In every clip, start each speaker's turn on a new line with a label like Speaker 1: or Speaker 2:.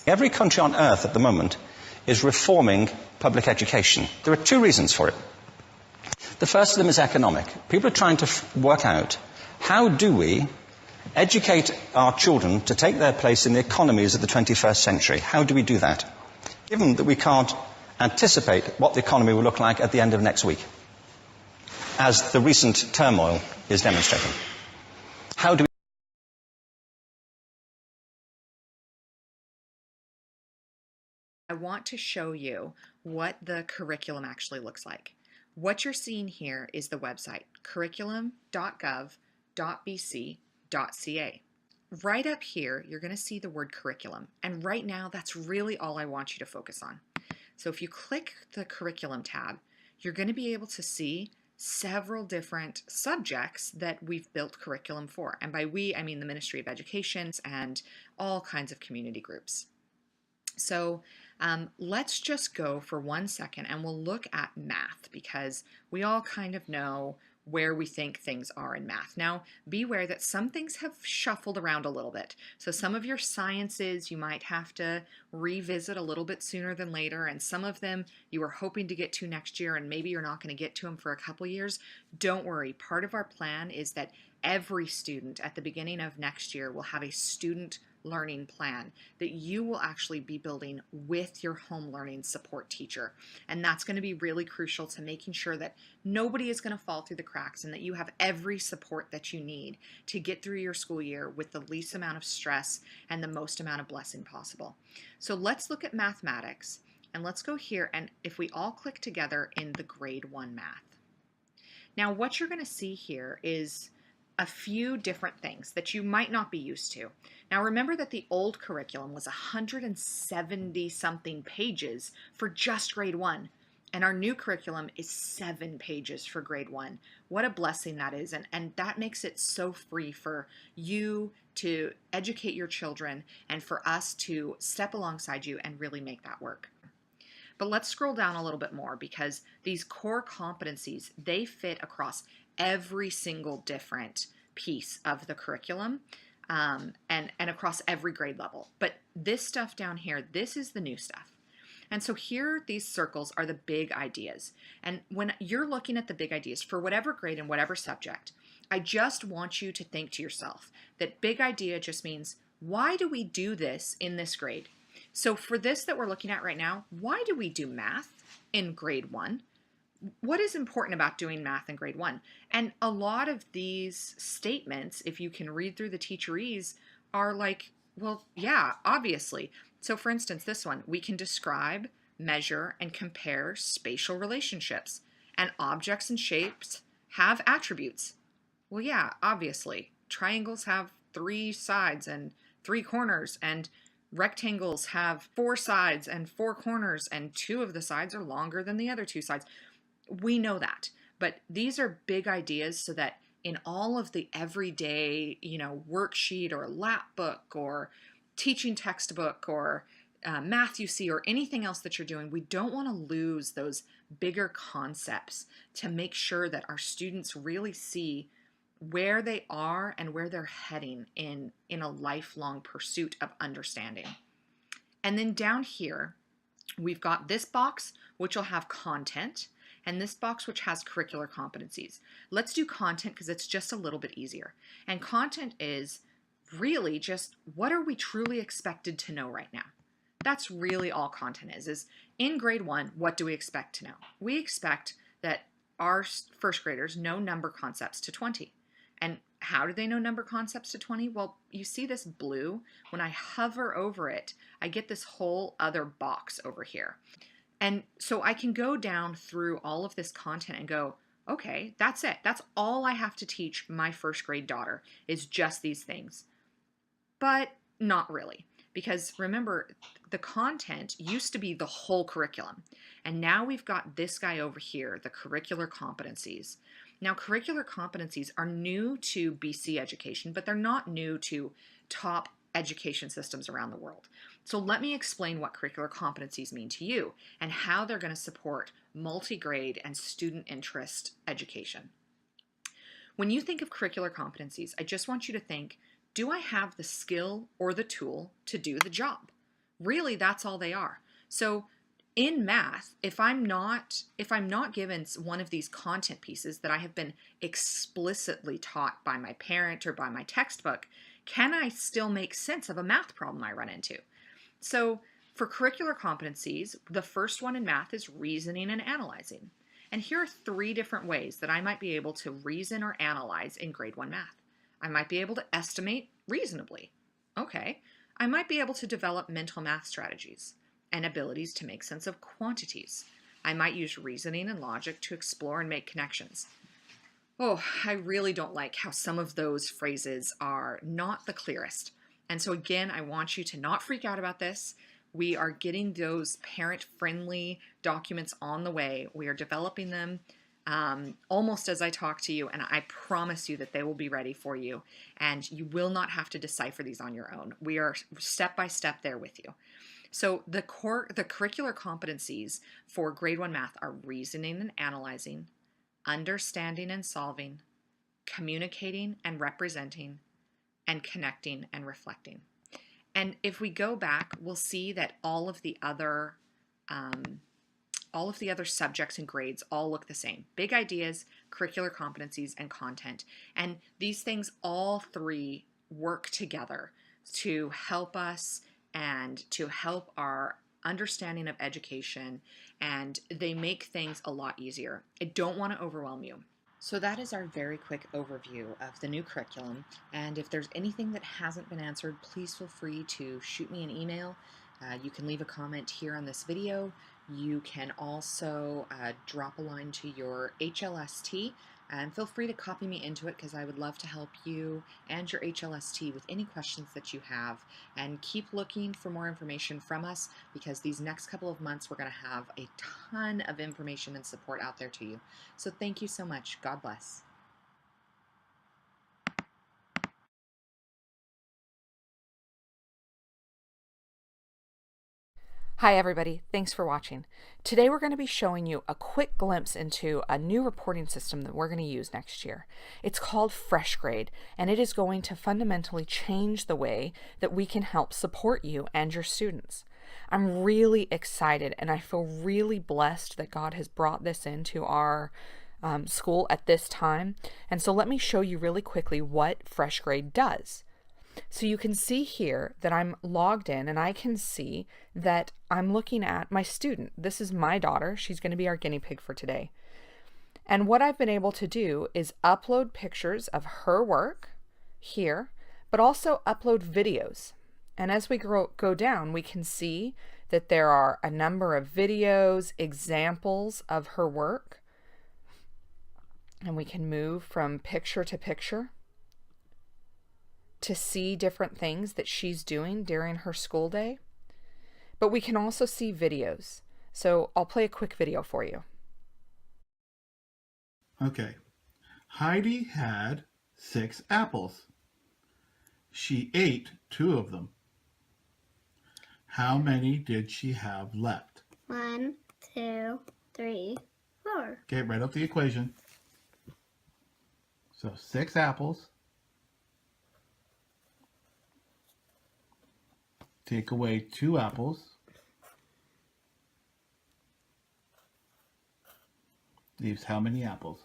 Speaker 1: Every country on earth at the moment is reforming public education. There are two reasons for it. The first of them is economic. People are trying to work out, how do we educate our children to take their place in the economies of the 21st century? How do we do that? Given that we can't anticipate what the economy will look like at the end of next week, as the recent turmoil is demonstrating. How do we...
Speaker 2: I want to show you what the curriculum actually looks like. What you're seeing here is the website, curriculum.gov.bc.ca. Right up here, you're going to see the word curriculum, and right now that's really all I want you to focus on. So if you click the curriculum tab, you're going to be able to see several different subjects that we've built curriculum for. And by we, I mean the Ministry of Education and all kinds of community groups. So let's just go for 1 second and we'll look at math, because we all kind of know where we think things are in math. Now, be aware that some things have shuffled around a little bit. So some of your sciences you might have to revisit a little bit sooner than later, and some of them you were hoping to get to next year and maybe you're not going to get to them for a couple years. Don't worry. Part of our plan is that every student at the beginning of next year will have a student learning plan that you will actually be building with your home learning support teacher. And that's going to be really crucial to making sure that nobody is going to fall through the cracks and that you have every support that you need to get through your school year with the least amount of stress and the most amount of blessing possible. So let's look at mathematics, and let's go here, and if we all click together in the grade 1 math. Now what you're going to see here is a few different things that you might not be used to. Now remember that the old curriculum was 170 something pages for just grade 1, and our new curriculum is 7 pages for grade 1. What a blessing that is, and that makes it so free for you to educate your children and for us to step alongside you and really make that work. But let's scroll down a little bit more, because these core competencies, they fit across every single different piece of the curriculum and across every grade level. But this stuff down here, this is the new stuff. And so here, these circles are the big ideas. And when you're looking at the big ideas for whatever grade and whatever subject, I just want you to think to yourself that big idea just means, why do we do this in this grade? So for this that we're looking at right now, why do we do math in grade 1? What is important about doing math in grade 1? And a lot of these statements, if you can read through the teacherese, are like, well, yeah, obviously. So for instance, this one, we can describe, measure, and compare spatial relationships, and objects and shapes have attributes. Well, yeah, obviously. Triangles have 3 sides and 3 corners, and rectangles have 4 sides and 4 corners, and 2 of the sides are longer than the other 2 sides. We know that, but these are big ideas so that in all of the everyday, worksheet or lap book or teaching textbook or math you see or anything else that you're doing, we don't want to lose those bigger concepts to make sure that our students really see where they are and where they're heading in a lifelong pursuit of understanding. And then down here, we've got this box, which will have content, and this box, which has curricular competencies. Let's do content because it's just a little bit easier. And content is really just, what are we truly expected to know right now? That's really all content is in grade 1, what do we expect to know? We expect that our first graders know number concepts to 20. And how do they know number concepts to 20? Well, you see this blue, when I hover over it, I get this whole other box over here. And so I can go down through all of this content and go, okay, that's it. That's all I have to teach my first grade daughter is just these things. But not really, because remember, the content used to be the whole curriculum. And now we've got this guy over here, the curricular competencies. Now, curricular competencies are new to BC education, but they're not new to top education systems around the world. So let me explain what curricular competencies mean to you and how they're going to support multi-grade and student interest education. When you think of curricular competencies, I just want you to think, do I have the skill or the tool to do the job? Really, that's all they are. So in math, if I'm not given one of these content pieces that I have been explicitly taught by my parent or by my textbook, can I still make sense of a math problem I run into? So for curricular competencies, the first one in math is reasoning and analyzing. And here are 3 different ways that I might be able to reason or analyze in grade 1 math. I might be able to estimate reasonably. Okay. I might be able to develop mental math strategies and abilities to make sense of quantities. I might use reasoning and logic to explore and make connections. Oh, I really don't like how some of those phrases are not the clearest. And so again, I want you to not freak out about this. We are getting those parent-friendly documents on the way. We are developing them almost as I talk to you, and I promise you that they will be ready for you, and you will not have to decipher these on your own. We are step by step there with you. So the curricular competencies for grade 1 math are reasoning and analyzing, understanding and solving, communicating and representing, and connecting and reflecting. And if we go back, we'll see that all of the other subjects and grades all look the same. Big ideas, curricular competencies, and content. And these things, all 3, work together to help us and to help our understanding of education, and they make things a lot easier. I don't want to overwhelm you. So that is our very quick overview of the new curriculum, and if there's anything that hasn't been answered, please feel free to shoot me an email. You can leave a comment here on this video. You can also drop a line to your HLST, and feel free to copy me into it because I would love to help you and your HLST with any questions that you have. And keep looking for more information from us, because these next couple of months we're going to have a ton of information and support out there to you. So thank you so much. God bless.
Speaker 3: Hi everybody, thanks for watching. Today we're going to be showing you a quick glimpse into a new reporting system that we're going to use next year. It's called FreshGrade, and it is going to fundamentally change the way that we can help support you and your students. I'm really excited, and I feel really blessed that God has brought this into our school at this time. And so let me show you really quickly what FreshGrade does. So you can see here that I'm logged in, and I can see that I'm looking at my student. This is my daughter. She's going to be our guinea pig for today. And what I've been able to do is upload pictures of her work here, but also upload videos. And as we go down, we can see that there are a number of videos, examples of her work. And we can move from picture to picture to see different things that she's doing during her school day. But we can also see videos. So I'll play a quick video for you.
Speaker 4: Okay. Heidi had 6 apples. She ate 2 of them. How many did she have left?
Speaker 5: 1, 2, 3, 4.
Speaker 4: Okay, write up the equation. So 6 apples. Take away 2 apples. Leaves how many apples?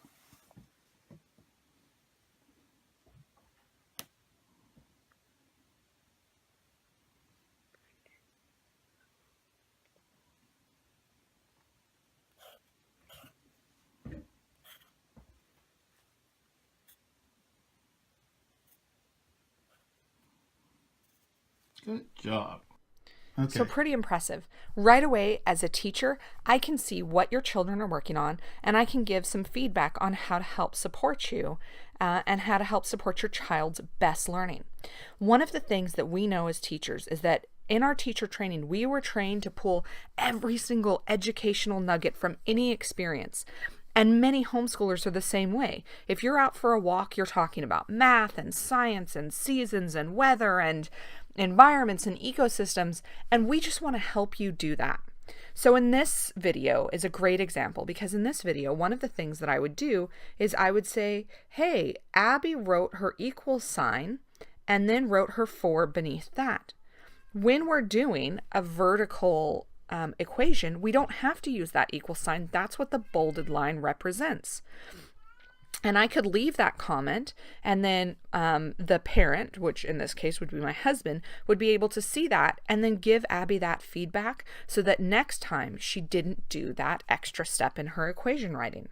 Speaker 4: Good job. Okay.
Speaker 3: So pretty impressive. Right away, as a teacher, I can see what your children are working on, and I can give some feedback on how to help support you and how to help support your child's best learning. One of the things that we know as teachers is that in our teacher training, we were trained to pull every single educational nugget from any experience. And many homeschoolers are the same way. If you're out for a walk, you're talking about math and science and seasons and weather and environments and ecosystems, and we just want to help you do that. So in this video is a great example, because in this video, one of the things that I would do is I would say, hey, Abby wrote her equal sign and then wrote her 4 beneath that. When we're doing a vertical equation, we don't have to use that equal sign. That's what the bolded line represents. And I could leave that comment, and then the parent, which in this case would be my husband, would be able to see that and then give Abby that feedback so that next time she didn't do that extra step in her equation writing.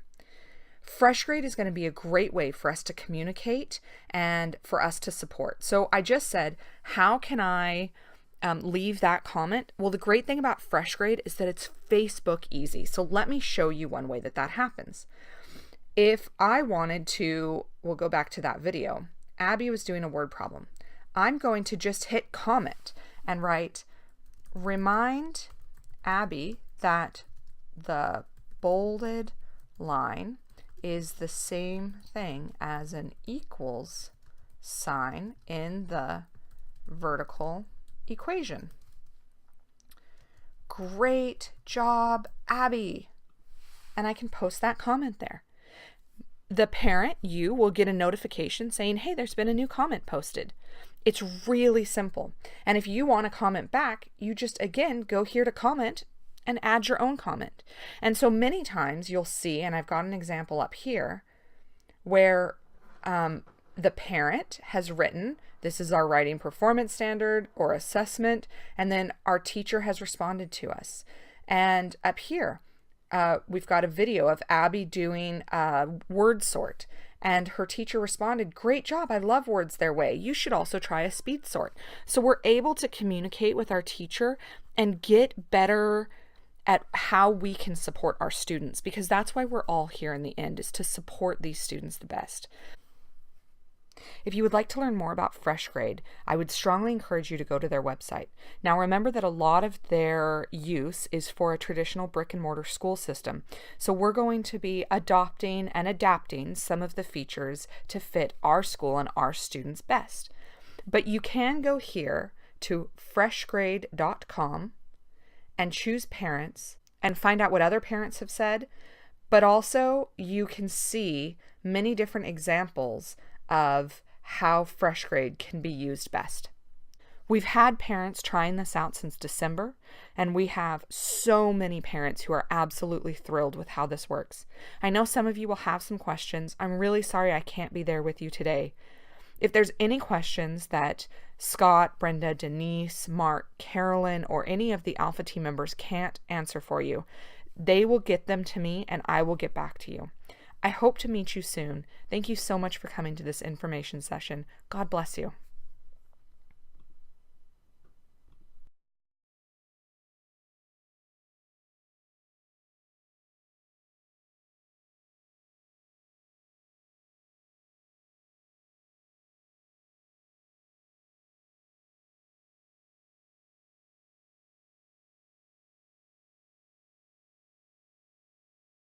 Speaker 3: FreshGrade is going to be a great way for us to communicate and for us to support. So I just said, how can I leave that comment? Well, the great thing about FreshGrade is that it's Facebook easy. So let me show you one way that happens. If I wanted to, we'll go back to that video. Abby was doing a word problem. I'm going to just hit comment and write, remind Abby that the bolded line is the same thing as an equals sign in the vertical equation. Great job, Abby. And I can post that comment there. The parent, you, will get a notification saying, hey, there's been a new comment posted. It's really simple. And if you want to comment back, you just, again, go here to comment and add your own comment. And so many times you'll see, and I've got an example up here, where the parent has written, this is our writing performance standard or assessment, and then our teacher has responded to us. And up here, we've got a video of Abby doing word sort, and her teacher responded, great job, I love words their way. You should also try a speed sort. So we're able to communicate with our teacher and get better at how we can support our students, because that's why we're all here in the end, is to support these students the best. If you would like to learn more about FreshGrade, I would strongly encourage you to go to their website. Now remember that a lot of their use is for a traditional brick and mortar school system. So we're going to be adopting and adapting some of the features to fit our school and our students best. But you can go here to freshgrade.com and choose parents and find out what other parents have said, but also you can see many different examples of how FreshGrade can be used best. We've had parents trying this out since December, and we have so many parents who are absolutely thrilled with how this works. I know some of you will have some questions. I'm really sorry I can't be there with you today. If there's any questions that Scott, Brenda, Denise, Mark, Carolyn, or any of the Alpha team members can't answer for you, they will get them to me and I will get back to you. I hope to meet you soon. Thank you so much for coming to this information session. God bless you.